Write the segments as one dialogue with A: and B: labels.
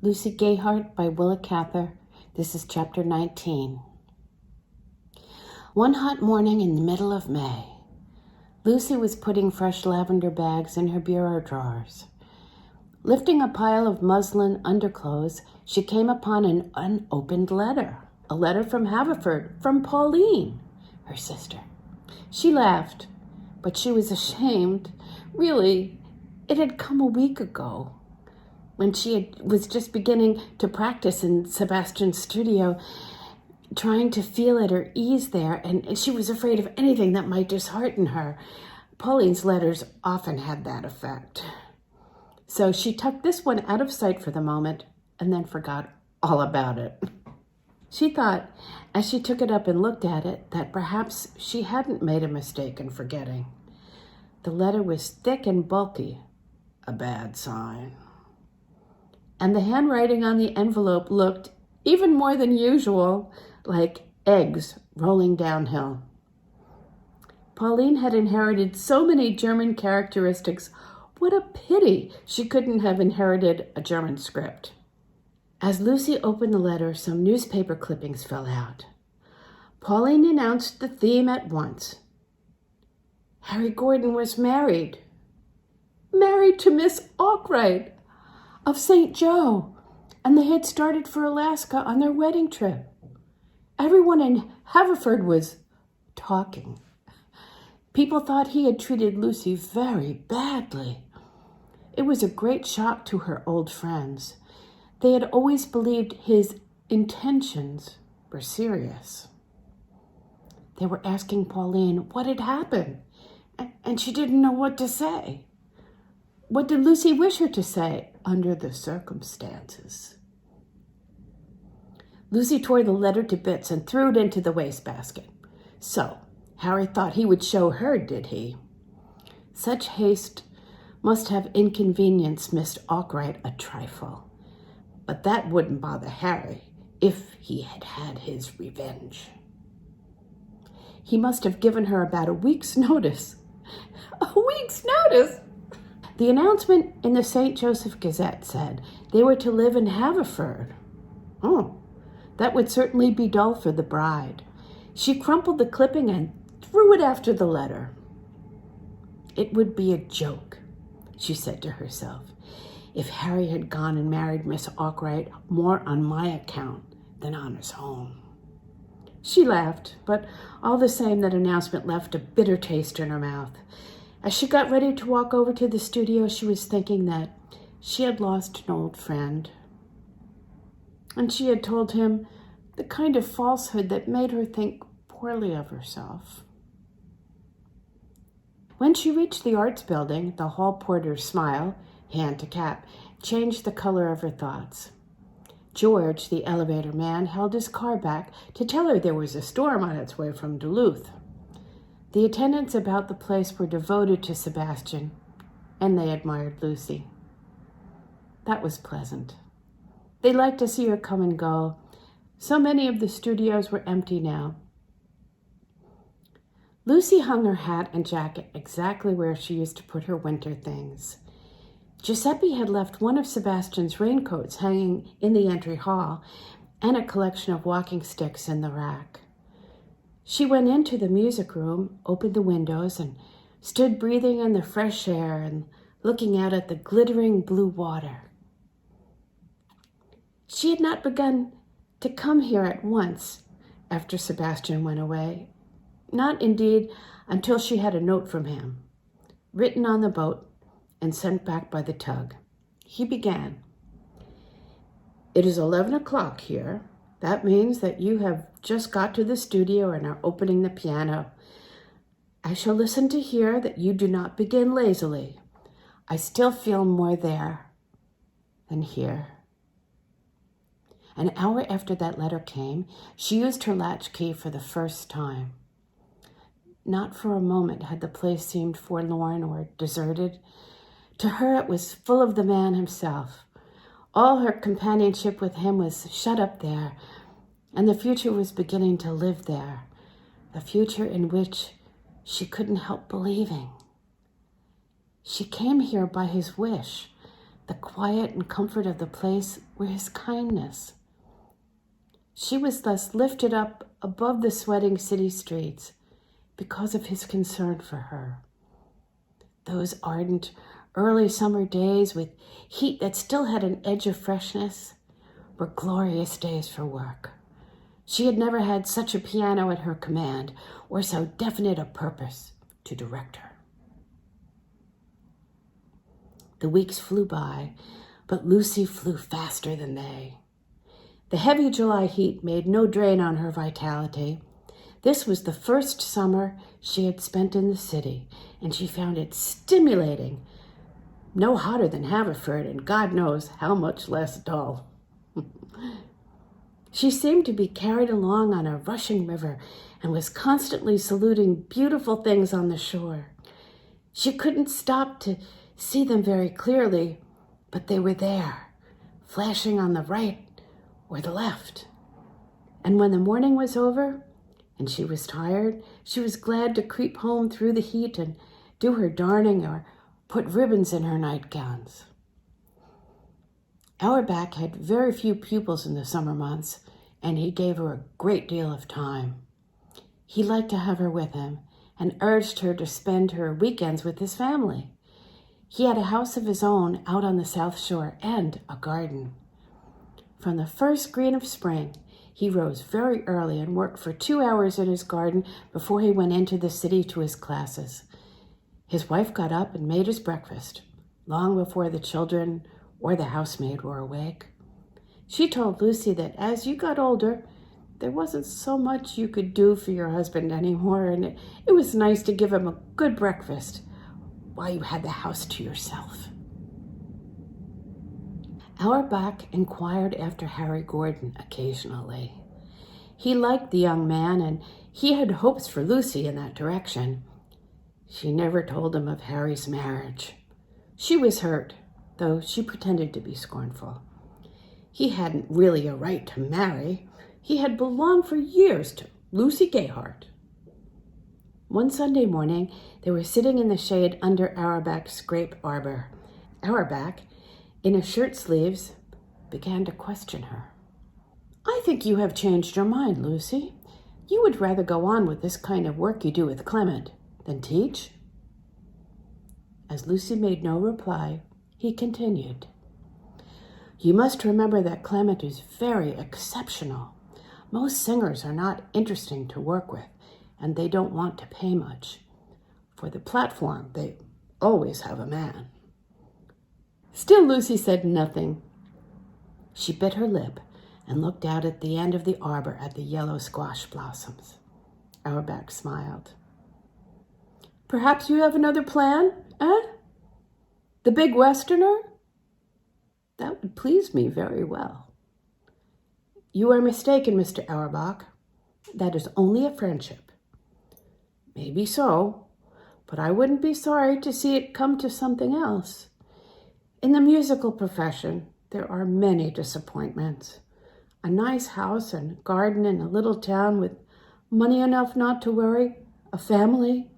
A: Lucy Gayheart by Willa Cather. This is chapter 19. One hot morning in the middle of May, Lucy was putting fresh lavender bags in her bureau drawers. Lifting a pile of muslin underclothes, she came upon an unopened letter. A letter from Haverford, from Pauline, her sister. She laughed, but she was ashamed. Really, it had come a week ago, when she was just beginning to practice in Sebastian's studio, trying to feel at her ease there, and she was afraid of anything that might dishearten her. Pauline's letters often had that effect. So she tucked this one out of sight for the moment and then forgot all about it. She thought, as she took it up and looked at it, that perhaps she hadn't made a mistake in forgetting. The letter was thick and bulky, a bad sign. And the handwriting on the envelope looked, even more than usual, like eggs rolling downhill. Pauline had inherited so many German characteristics. What a pity she couldn't have inherited a German script. As Lucy opened the letter, some newspaper clippings fell out. Pauline announced the theme at once. Harry Gordon was married. Married to Miss Arkwright of St. Joe, and they had started for Alaska on their wedding trip. Everyone in Haverford was talking. People thought he had treated Lucy very badly. It was a great shock to her old friends. They had always believed his intentions were serious. They were asking Pauline what had happened, and she didn't know what to say. What did Lucy wish her to say under the circumstances? Lucy tore the letter to bits and threw it into the wastebasket. So, Harry thought he would show her, did he? Such haste must have inconvenienced Miss Arkwright a trifle. But that wouldn't bother Harry if he had had his revenge. He must have given her about a week's notice. A week's notice? The announcement in the St. Joseph Gazette said they were to live in Haverford. Oh, that would certainly be dull for the bride. She crumpled the clipping and threw it after the letter. It would be a joke, she said to herself, if Harry had gone and married Miss Arkwright more on my account than on his own. She laughed, but all the same that announcement left a bitter taste in her mouth. As she got ready to walk over to the studio, she was thinking that she had lost an old friend. And she had told him the kind of falsehood that made her think poorly of herself. When she reached the arts building, the hall porter's smile, hand to cap, changed the color of her thoughts. George, the elevator man, held his car back to tell her there was a storm on its way from Duluth. The attendants about the place were devoted to Sebastian, and they admired Lucy. That was pleasant. They liked to see her come and go. So many of the studios were empty now. Lucy hung her hat and jacket exactly where she used to put her winter things. Giuseppe had left one of Sebastian's raincoats hanging in the entry hall and a collection of walking sticks in the rack. She went into the music room, opened the windows, and stood breathing in the fresh air and looking out at the glittering blue water. She had not begun to come here at once after Sebastian went away. Not, indeed, until she had a note from him, written on the boat and sent back by the tug. He began, "It is 11 o'clock here. That means that you have just got to the studio and are opening the piano. I shall listen to hear that you do not begin lazily. I still feel more there than here." An hour after that letter came, she used her latchkey for the first time. Not for a moment had the place seemed forlorn or deserted. To her it was full of the man himself. All her companionship with him was shut up there, and the future was beginning to live there, a future in which she couldn't help believing. She came here by his wish, The quiet and comfort of the place were his kindness. She was thus lifted up above the sweating city streets because of his concern for her. Those ardent, early summer days with heat that still had an edge of freshness were glorious days for work. She had never had such a piano at her command or so definite a purpose to direct her. The weeks flew by, but Lucy flew faster than they. The heavy July heat made no drain on her vitality. This was the first summer she had spent in the city, and she found it stimulating. No hotter than Haverford, and God knows how much less dull. She seemed to be carried along on a rushing river and was constantly saluting beautiful things on the shore. She couldn't stop to see them very clearly, but they were there, flashing on the right or the left. And when the morning was over and she was tired, she was glad to creep home through the heat and do her darning or put ribbons in her nightgowns. Auerbach had very few pupils in the summer months, and he gave her a great deal of time. He liked to have her with him and urged her to spend her weekends with his family. He had a house of his own out on the South Shore and a garden. From the first green of spring, he rose very early and worked for 2 hours in his garden before he went into the city to his classes. His wife got up and made his breakfast, long before the children or the housemaid were awake. She told Lucy that as you got older, there wasn't so much you could do for your husband anymore, and it was nice to give him a good breakfast while you had the house to yourself. Auerbach inquired after Harry Gordon occasionally. He liked the young man, and he had hopes for Lucy in that direction. She never told him of Harry's marriage. She was hurt, though she pretended to be scornful. He hadn't really a right to marry. He had belonged for years to Lucy Gayheart. One Sunday morning, they were sitting in the shade under Auerbach's grape arbor. Auerbach, in his shirt sleeves, began to question her. "I think you have changed your mind, Lucy. You would rather go on with this kind of work you do with Clement than teach?" As Lucy made no reply, he continued, "You must remember that Clement is very exceptional. Most singers are not interesting to work with, and they don't want to pay much. For the platform, they always have a man." Still Lucy said nothing. She bit her lip and looked out at the end of the arbor at the yellow squash blossoms. Auerbach smiled. "Perhaps you have another plan, eh? The big Westerner? That would please me very well." "You are mistaken, Mr. Auerbach. That is only a friendship." "Maybe so, but I wouldn't be sorry to see it come to something else. In the musical profession, there are many disappointments. A nice house and garden in a little town with money enough not to worry, a family,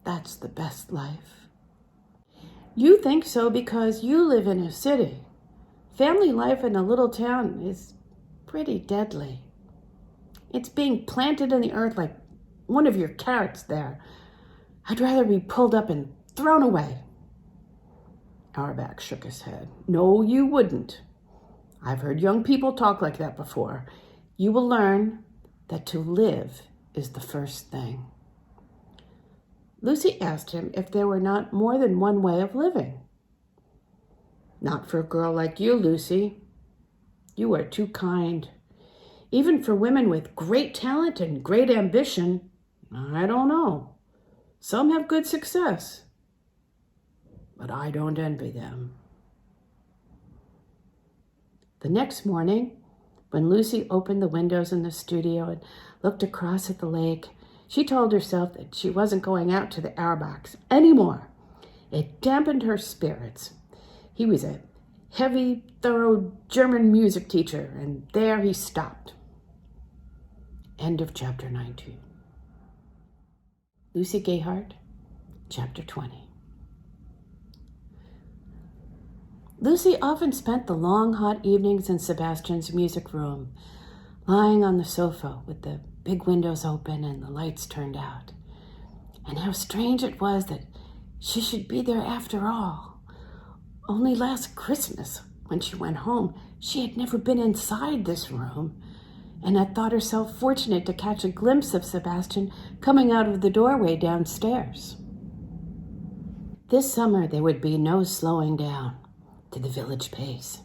A: that's the best life." "You think so because you live in a city. Family life in a little town is pretty deadly. It's being planted in the earth like one of your carrots there. I'd rather be pulled up and thrown away." Auerbach shook his head. "No, you wouldn't. I've heard young people talk like that before. You will learn that to live is the first thing." Lucy asked him if there were not more than one way of living. "Not for a girl like you, Lucy. You are too kind. Even for women with great talent and great ambition, I don't know. Some have good success, but I don't envy them." The next morning, when Lucy opened the windows in the studio and looked across at the lake, she told herself that she wasn't going out to the Auerbachs anymore. It dampened her spirits. He was a heavy, thorough German music teacher, and there he stopped. End of chapter 19. Lucy Gayheart, chapter 20. Lucy often spent the long, hot evenings in Sebastian's music room, lying on the sofa with the big windows open and the lights turned out. And how strange it was that she should be there after all. Only last Christmas, when she went home, she had never been inside this room and had thought herself fortunate to catch a glimpse of Sebastian coming out of the doorway downstairs. This summer there would be no slowing down to the village pace.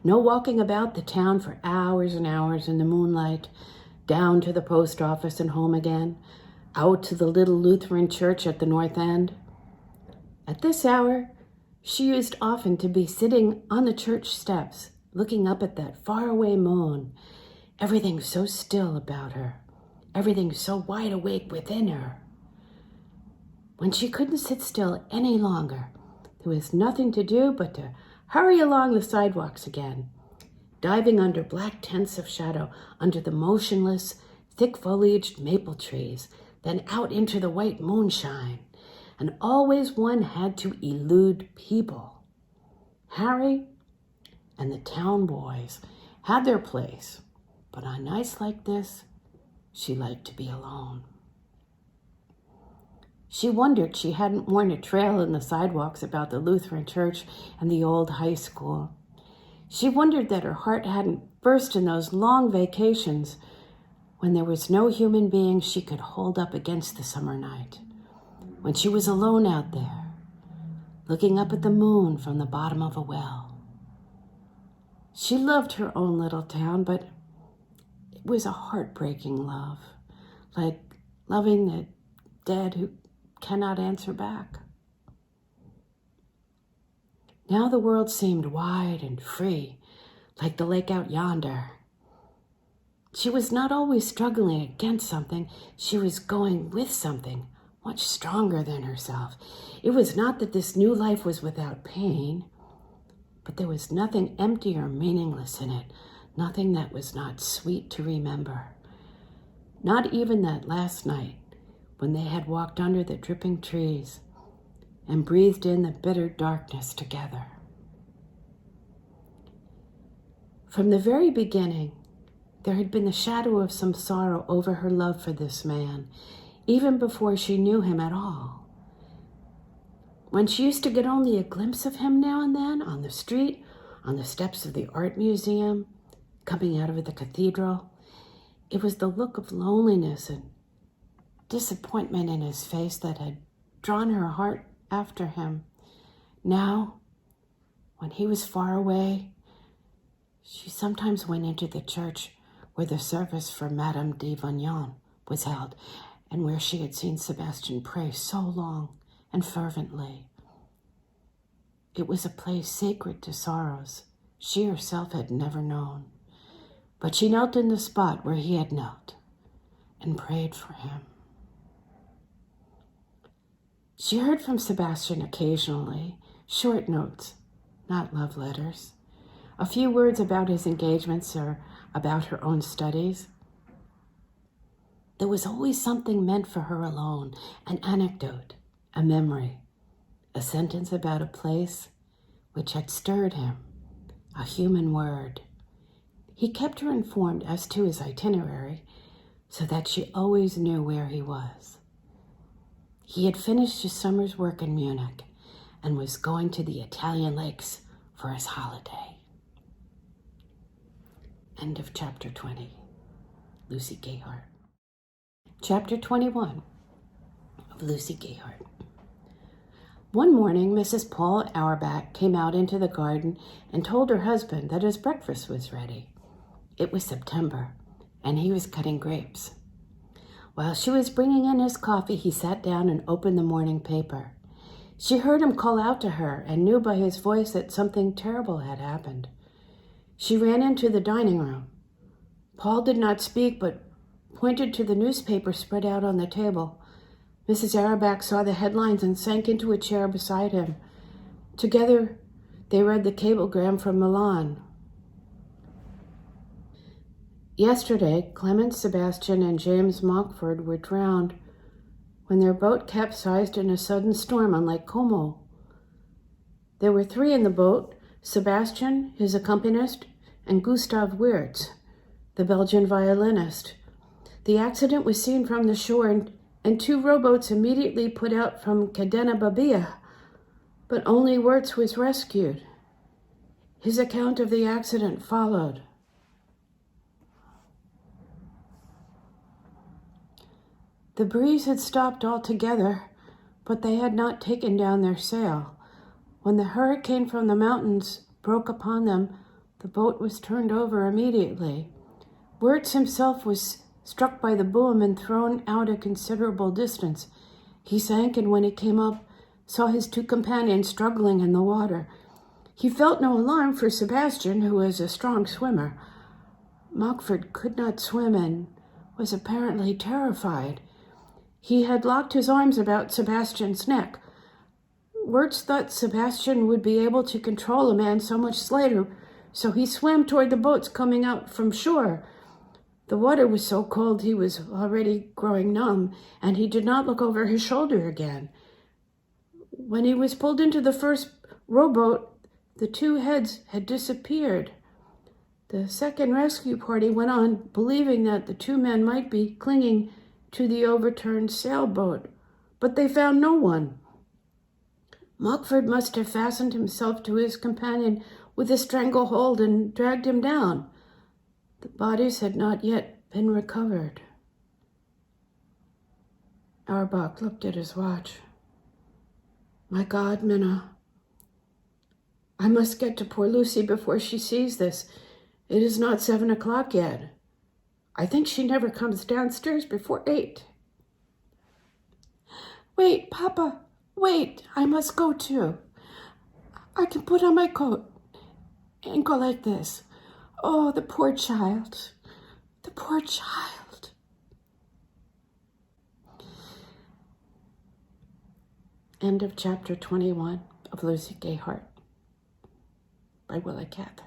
A: No walking about the town for hours and hours in the moonlight, down to the post office and home again, out to the little Lutheran church at the north end. At this hour, she used often to be sitting on the church steps, looking up at that faraway moon, everything so still about her, everything so wide awake within her. When she couldn't sit still any longer, there was nothing to do but to hurry along the sidewalks again, diving under black tents of shadow under the motionless, thick-foliaged maple trees, then out into the white moonshine. And always one had to elude people. Harry and the town boys had their place, but on nights like this, she liked to be alone. She wondered she hadn't worn a trail in the sidewalks about the Lutheran church and the old high school. She wondered that her heart hadn't burst in those long vacations when there was no human being she could hold up against the summer night, when she was alone out there, looking up at the moon from the bottom of a well. She loved her own little town, but it was a heartbreaking love, like loving the dead who cannot answer back. Now the world seemed wide and free, like the lake out yonder. She was not always struggling against something. She was going with something much stronger than herself. It was not that this new life was without pain, but there was nothing empty or meaningless in it, nothing that was not sweet to remember. Not even that last night when they had walked under the dripping trees and breathed in the bitter darkness together. From the very beginning, there had been the shadow of some sorrow over her love for this man, even before she knew him at all. When she used to get only a glimpse of him now and then on the street, on the steps of the art museum, coming out of the cathedral, it was the look of loneliness and disappointment in his face that had drawn her heart after him. Now, when he was far away, she sometimes went into the church where the service for Madame de Vignon was held, and where she had seen Sebastian pray so long and fervently. It was a place sacred to sorrows she herself had never known, but she knelt in the spot where he had knelt and prayed for him. She heard from Sebastian occasionally, short notes, not love letters, a few words about his engagements or about her own studies. There was always something meant for her alone, an anecdote, a memory, a sentence about a place which had stirred him, a human word. He kept her informed as to his itinerary so that she always knew where he was. He had finished his summer's work in Munich and was going to the Italian lakes for his holiday. End of chapter 20. Lucy Gayheart. Chapter 21 of Lucy Gayheart. One morning, Mrs. Paul Auerbach came out into the garden and told her husband that his breakfast was ready. It was September, and he was cutting grapes. While she was bringing in his coffee, he sat down and opened the morning paper. She heard him call out to her and knew by his voice that something terrible had happened. She ran into the dining room. Paul did not speak, but pointed to the newspaper spread out on the table. Mrs. Auerbach saw the headlines and sank into a chair beside him. Together, they read the cablegram from Milan. Yesterday, Clement Sebastian and James Monkford were drowned when their boat capsized in a sudden storm on Lake Como. There were 3 in the boat, Sebastian, his accompanist, and Gustav Wirtz, the Belgian violinist. The accident was seen from the shore, and 2 rowboats immediately put out from Cadena Babia, but only Wirtz was rescued. His account of the accident followed. The breeze had stopped altogether, but they had not taken down their sail. When the hurricane from the mountains broke upon them, the boat was turned over immediately. Wirtz himself was struck by the boom and thrown out a considerable distance. He sank, and when he came up, saw his 2 companions struggling in the water. He felt no alarm for Sebastian, who was a strong swimmer. Mockford could not swim and was apparently terrified. He had locked his arms about Sebastian's neck. Wirtz thought Sebastian would be able to control a man so much slighter, so he swam toward the boats coming out from shore. The water was so cold he was already growing numb, and he did not look over his shoulder again. When he was pulled into the first rowboat, the 2 heads had disappeared. The second rescue party went on, believing that the 2 men might be clinging to the overturned sailboat, but they found no one. Mockford must have fastened himself to his companion with a stranglehold and dragged him down. The bodies had not yet been recovered. Auerbach looked at his watch. My God, Minna, I must get to poor Lucy before she sees this. It is not 7 o'clock yet. I think she never comes downstairs before 8. Wait, Papa, wait, I must go too. I can put on my coat and go like this. Oh, the poor child, the poor child. End of chapter 21 of Lucy Gayheart by Willa Cather.